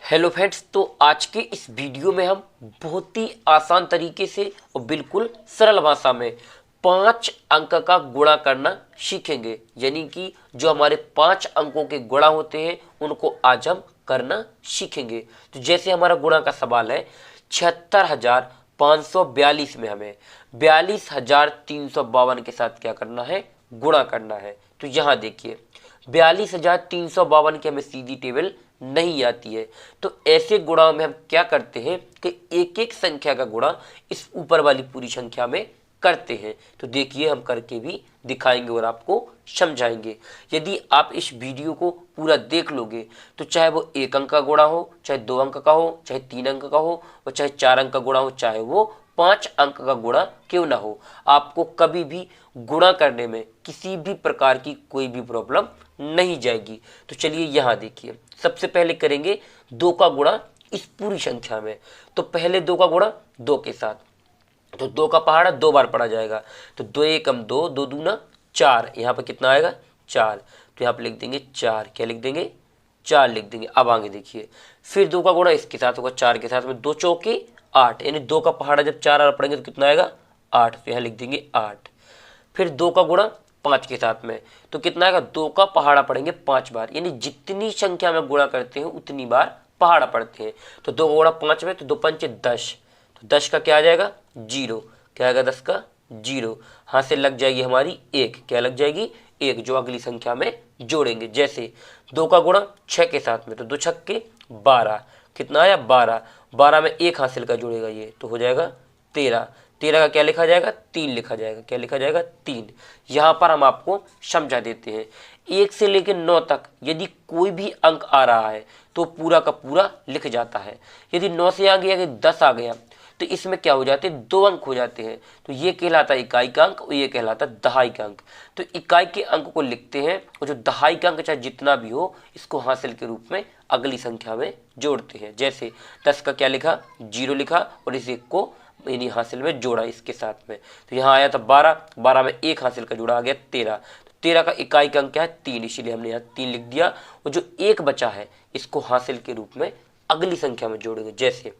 Hello friends, तो आज के इस वीडियो में हम बहुत ही आसान तरीके से और बिल्कुल सरल भाषा में 5 अंक का गुणा करना सीखेंगे। यानी कि जो हमारे 5 अंकों के गुणा होते हैं उनको आज हम करना सीखेंगे। तो जैसे हमारा गुणा का सवाल है 76,542 में हमें 42,352 के साथ क्या करना है, गुणा करना है। तो यहाँ देखिए 42,352 की हमें सीधी टेबल नहीं आती है, तो ऐसे गुणा में हम क्या करते हैं कि एक एक संख्या का गुणा इस ऊपर वाली पूरी संख्या में करते हैं। तो देखिए हम करके भी दिखाएंगे और आपको समझाएंगे। यदि आप इस वीडियो को पूरा देख लोगे तो चाहे वो 1 अंक का गुणा हो, चाहे 2 अंक का हो, चाहे 3 अंक का हो और चाहे 4 अंक का गुणा हो, चाहे वो 5 अंक का गुणा क्यों ना हो, आपको कभी भी गुणा करने में किसी भी प्रकार की कोई भी प्रॉब्लम नहीं जाएगी। तो चलिए यहाँ देखिए, सबसे पहले करेंगे 2 का गुणा इस पूरी संख्या में। तो पहले 2 का गुणा 2 के साथ, तो 2 का पहाड़ा 2 बार पढ़ा जाएगा। तो 2 एकम 2, 2 दूना 4, यहाँ पर कितना आएगा 4। तो यहाँ पर लिख देंगे 4, क्या लिख देंगे 4 लिख देंगे। अब आगे देखिए, फिर 2 का गुणा इसके साथ होगा 4 के साथ में, 2 चौके 8, यानी 2 का पहाड़ा जब 4 बार पढ़ेंगे तो कितना आएगा 8। तो यहाँ लिख देंगे 8। फिर 2 का गुणा 5 के साथ में, तो कितना आएगा 2 का पहाड़ा पढ़ेंगे 5 बार, यानी जितनी संख्या में गुणा करते हैं उतनी बार पहाड़ा पढ़ते हैं। तो 2 का गुणा 5 में, तो 2 पंचे 10, तो 10 का क्या आ जाएगा 0, क्या आएगा 10 का 0। हाँ से लग जाएगी हमारी 1, क्या लग जाएगी 1, जो अगली संख्या में जोड़ेंगे। जैसे 2 का गुणा 6 के साथ में, तो 2 छक्के 12, कितना आया 12, 12 में 1 हासिल का जोड़ेगा ये, तो हो जाएगा 13। 13 का क्या लिखा जाएगा 3 लिखा जाएगा, क्या लिखा जाएगा 3। यहाँ पर हम आपको समझा देते हैं 1 से लेकर 9 तक यदि कोई भी अंक आ रहा है तो पूरा का पूरा लिख जाता है। यदि 9 से आगे अगर 10 आ गया तो इसमें क्या हो जाते हैं 2 अंक हो जाते हैं, तो ये कहलाता है इकाई का अंक और ये कहलाता है दहाई का अंक। तो इकाई के अंक को लिखते हैं और जो दहाई का अंक चाहे जितना भी हो इसको हासिल के रूप में अगली संख्या में जोड़ते हैं। जैसे 10 का क्या लिखा 0 लिखा और इस 1 को यानी हासिल में जोड़ा इसके साथ में, तो यहाँ आया था 12, 12 में 1 हासिल का जोड़ा आ गया 13। तो 13 का इकाई का अंक क्या है 3, इसीलिए हमने यहाँ 3 लिख दिया। और जो 1 बचा है इसको हासिल के रूप में अगली संख्या में जोड़ेंगे। जैसे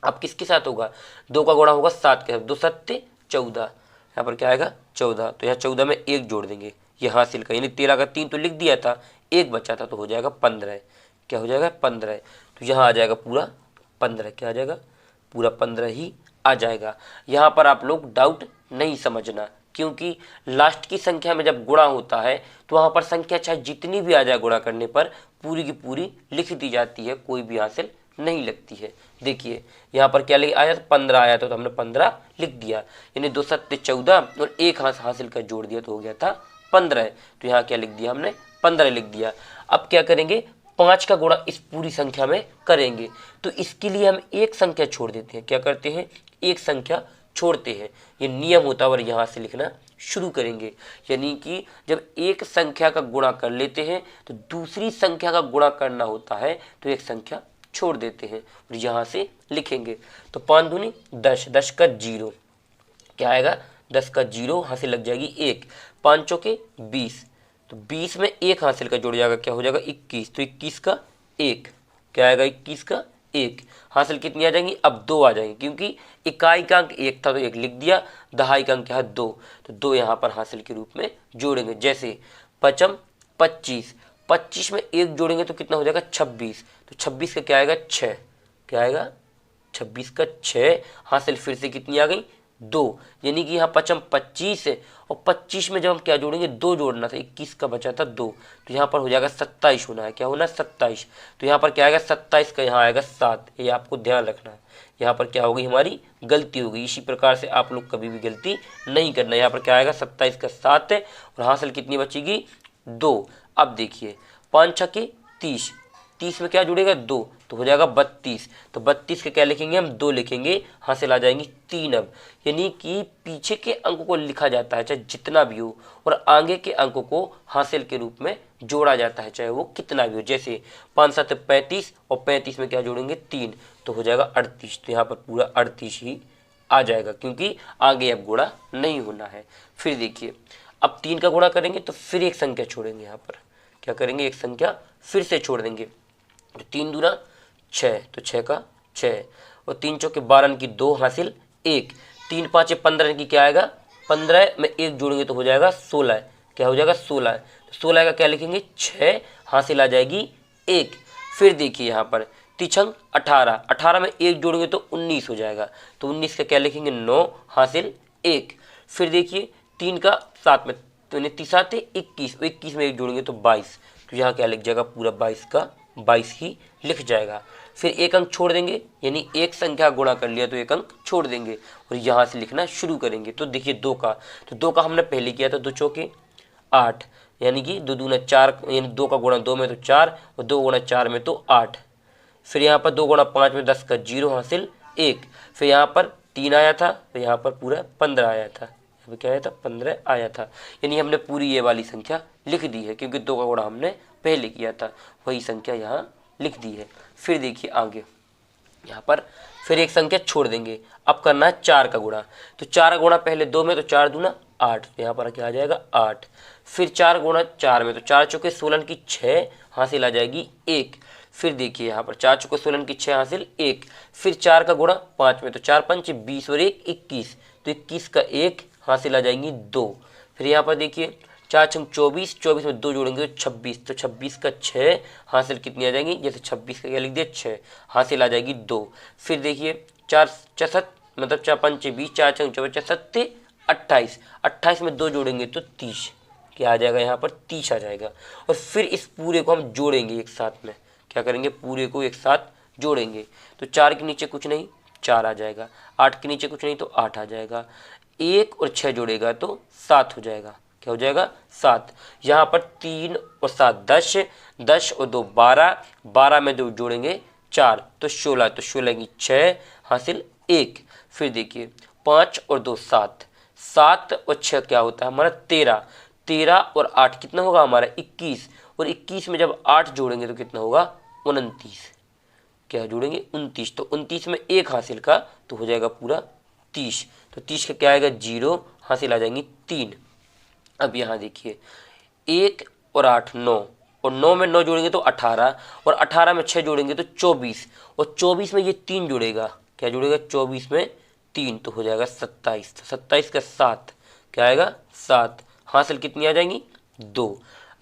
अब किसके साथ होगा 2 का गुणा होगा 7 के साथ, 2 सत्ते 14, यहाँ पर क्या आएगा 14, तो यहाँ 14 में 1 जोड़ देंगे ये हासिल का, यानी 13 का 3 तो लिख दिया था, 1 बचा था तो हो जाएगा 15, क्या हो जाएगा 15। तो यहाँ आ जाएगा पूरा 15, क्या आ जाएगा पूरा 15 ही आ जाएगा। यहाँ पर आप लोग डाउट नहीं समझना, क्योंकि लास्ट की संख्या में जब गुणा होता है तो वहाँ पर संख्या चाहे जितनी भी आ जाए गुणा करने पर पूरी की पूरी लिख दी जाती है, कोई भी हासिल नहीं लगती है। देखिए यहाँ पर क्या आया 15 आया तो हमने 15 लिख दिया, यानी 2 सत्ते 14 और 1 हासिल का जोड़ दिया तो हो गया था 15। तो यहाँ क्या लिख दिया हमने 15 लिख दिया। अब क्या करेंगे 5 का गुणा इस पूरी संख्या में करेंगे, तो इसके लिए हम एक संख्या छोड़ देते हैं। क्या करते हैं एक संख्या छोड़ते हैं, ये नियम होता है और यहाँ से लिखना शुरू करेंगे। यानी कि जब एक संख्या का गुणा कर लेते हैं तो दूसरी संख्या का गुणा करना होता है तो एक संख्या छोड़ देते हैं और यहाँ से लिखेंगे। तो 5 दूनी 10, 10 का 0, क्या आएगा 10 का 0, हासिल लग जाएगी 1, 5 चौके 20, तो 20 में 1 हासिल का जोड़ जाएगा, क्या हो जाएगा 21, तो 21 का 1, क्या आएगा 21 का 1, हासिल कितनी आ जाएंगी अब 2 आ जाएंगी, क्योंकि इकाई का अंक 1 था तो 1 लिख दिया, दहाई का अंक क्या है 2, तो 2 यहाँ पर हासिल के रूप में जोड़ेंगे। जैसे 5 25, 25 में 1 जोड़ेंगे तो कितना हो जाएगा 26, तो 26 का क्या आएगा 6, क्या आएगा 26 का 6, हासिल फिर से कितनी आ गई 2, यानी कि यहाँ 5 25 है और 25 में जब हम क्या जोड़ेंगे 2 जोड़ना था, 21 का बचा था 2, तो यहाँ पर हो जाएगा 27 होना है, क्या होना है 27। तो यहाँ पर क्या आएगा 27 का यहाँ आएगा 7, ये आपको ध्यान रखना है। यहाँ पर क्या हो गई हमारी गलती हो गई, इसी प्रकार से आप लोग कभी भी गलती नहीं करना। यहाँ पर क्या आएगा 27 का 7 है और हासिल कितनी बचेगी 2। अब देखिए 5 छक्के 30, 30 में क्या जुड़ेगा 2, तो हो जाएगा 32, तो 32 के क्या लिखेंगे हम 2 लिखेंगे, हासिल आ जाएंगी 3। अब यानी कि पीछे के अंकों को लिखा जाता है चाहे जितना भी हो और आगे के अंकों को हासिल के रूप में जोड़ा जाता है चाहे वो कितना भी हो। जैसे 5 7 35 और 35 में क्या जोड़ेंगे 3, तो हो जाएगा 38, तो यहाँ पर पूरा 38 ही आ जाएगा, क्योंकि आगे अब गुणा नहीं होना है। फिर देखिए अब 3 का गुणा करेंगे तो फिर एक संख्या छोड़ेंगे, यहाँ पर क्या करेंगे एक संख्या फिर से छोड़ देंगे, तो 3 दूना 6, तो 6 का 6, और 3 चौके 12 की 2 हासिल 1, 3 5 15 की क्या आएगा 15 में 1 जोड़ेंगे तो हो जाएगा 16, क्या हो जाएगा 16, तो 16 का क्या लिखेंगे 6 हासिल आ जाएगी 1। फिर देखिए यहाँ पर तिछंग 18, 18 में 1 जोड़ेंगे तो 19 हो जाएगा, तो 19 का क्या लिखेंगे 9 हासिल 1। फिर देखिए 3 का 7 में, तो 3 7 21, 21 में 1 जोड़ेंगे तो 22, तो यहाँ क्या लिख जाएगा पूरा 22 का 22 ही लिख जाएगा। फिर एक अंक छोड़ देंगे, यानी एक संख्या गुणा कर लिया तो एक अंक छोड़ देंगे और यहाँ से लिखना शुरू करेंगे। तो देखिए 2 का, तो 2 का हमने पहले किया था 2 चौके 8, यानी कि 2 दूना 4, यानी 2 का गुणा 2 में तो 4 और 2 गुणा 4 में तो 8। फिर यहाँ पर 2 गुणा 5 में 10 का 0 हासिल 1। फिर यहाँ पर 3 आया था, तो यहाँ पर पूरा 15 आया था, यहाँ पर क्या आया था 15 आया था, यानी हमने पूरी ये वाली संख्या लिख दी है, क्योंकि 2 का गुणा हमने पहले किया था, वही संख्या यहाँ लिख दी है। फिर देखिए आगे यहाँ पर फिर एक संख्या छोड़ देंगे, अब करना है 4 का गुणा, तो 4 का गुणा पहले 2 में तो 4 दूना 8, तो यहाँ पर क्या आ जाएगा 8। फिर 4 गुणा 4 में, तो 4 चौके 16 की 6 हासिल आ जाएगी 1। फिर देखिए यहाँ पर 4 चौके 16 की 6 हासिल 1। फिर 4 का गुणा 5 में, तो 4 5 20 और 1 21, तो 21 का 1 हासिल आ जाएंगी 2। फिर यहाँ पर देखिए 4 छंग 24, 24 में 2 जोड़ेंगे तो 26, तो 26 का 6 हासिल कितनी आ जाएंगी, जैसे 26 का क्या लिख दिया 6 हासिल आ जाएगी 2। फिर देखिए 4 64, मतलब 4 5 20, 4 छंग 24 7 28, 28 में 2 जोड़ेंगे तो 30, क्या आ जाएगा यहाँ पर 30 आ जाएगा। और फिर इस पूरे को हम जोड़ेंगे एक साथ में, क्या करेंगे पूरे को एक साथ जोड़ेंगे, तो 4 के नीचे कुछ नहीं 4 आ जाएगा, 8 के नीचे कुछ नहीं तो 8 आ जाएगा, 1 और 6 जोड़ेगा तो 7 हो जाएगा, क्या हो जाएगा 7। यहाँ पर 3 और 7 10, 10 और 2 12, 12 में 2 जोड़ेंगे 4 तो 16, तो 16 की 6 हासिल 1। फिर देखिए 5 और 2 7, 7 और 6 क्या होता है हमारा 13, 13 और 8 कितना होगा हमारा 21, और 21 में जब 8 जोड़ेंगे तो कितना होगा 29, क्या जोड़ेंगे 29, तो 29 में 1 हासिल का तो हो जाएगा पूरा 30, तो 30 का क्या आएगा 0 हासिल आ जाएंगी 3। अब यहाँ देखिए 1 और 8 9, और 9 में 9 जोड़ेंगे तो 18, और 18 में 6 जोड़ेंगे तो 24, और 24 में ये 3 जुड़ेगा, क्या जुड़ेगा 24 में 3, तो हो जाएगा 27, तो 27 का 7 क्या आएगा 7, हासिल कितनी आ जाएंगी 2।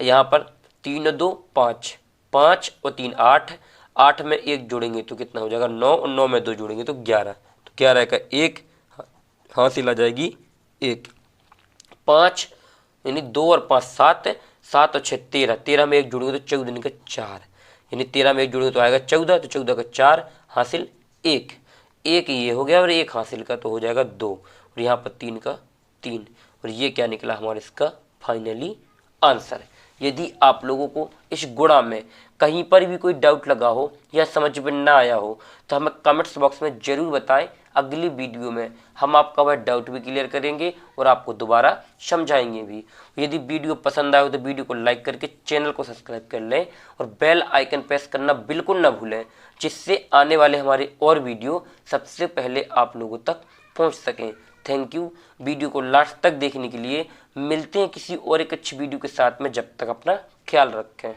यहाँ पर 3 और 2 5, 5 और 3 8, 8 में 1 जोड़ेंगे तो कितना हो जाएगा 9, और 9 में 2 जोड़ेंगे तो 11, तो 11 का 1 हासिल आ जाएगी 1। 5 यानी 2 और 5 7, 7 और 6 13, 13 में 1 जोड़ेंगे तो 14 का 4, यानी 13 में 1 जोड़ेंगे तो आएगा 14, तो 14 का 4 हासिल 1, 1 ये हो गया और 1 हासिल का तो हो जाएगा 2, और यहाँ पर 3 का 3, और ये क्या निकला हमारा इसका फाइनली आंसर। यदि आप लोगों को इस गुणा में कहीं पर भी कोई डाउट लगा हो या समझ में ना आया हो तो हमें कमेंट्स बॉक्स में ज़रूर बताएं, अगली वीडियो में हम आपका वह डाउट भी क्लियर करेंगे और आपको दोबारा समझाएंगे भी। यदि वीडियो पसंद आए हो तो वीडियो को लाइक करके चैनल को सब्सक्राइब कर लें और बेल आइकन प्रेस करना बिल्कुल ना भूलें, जिससे आने वाले हमारे और वीडियो सबसे पहले आप लोगों तक पहुंच सकें। थैंक यू वीडियो को लास्ट तक देखने के लिए। मिलते हैं किसी और एक अच्छी वीडियो के साथ में, जब तक अपना ख्याल रखें।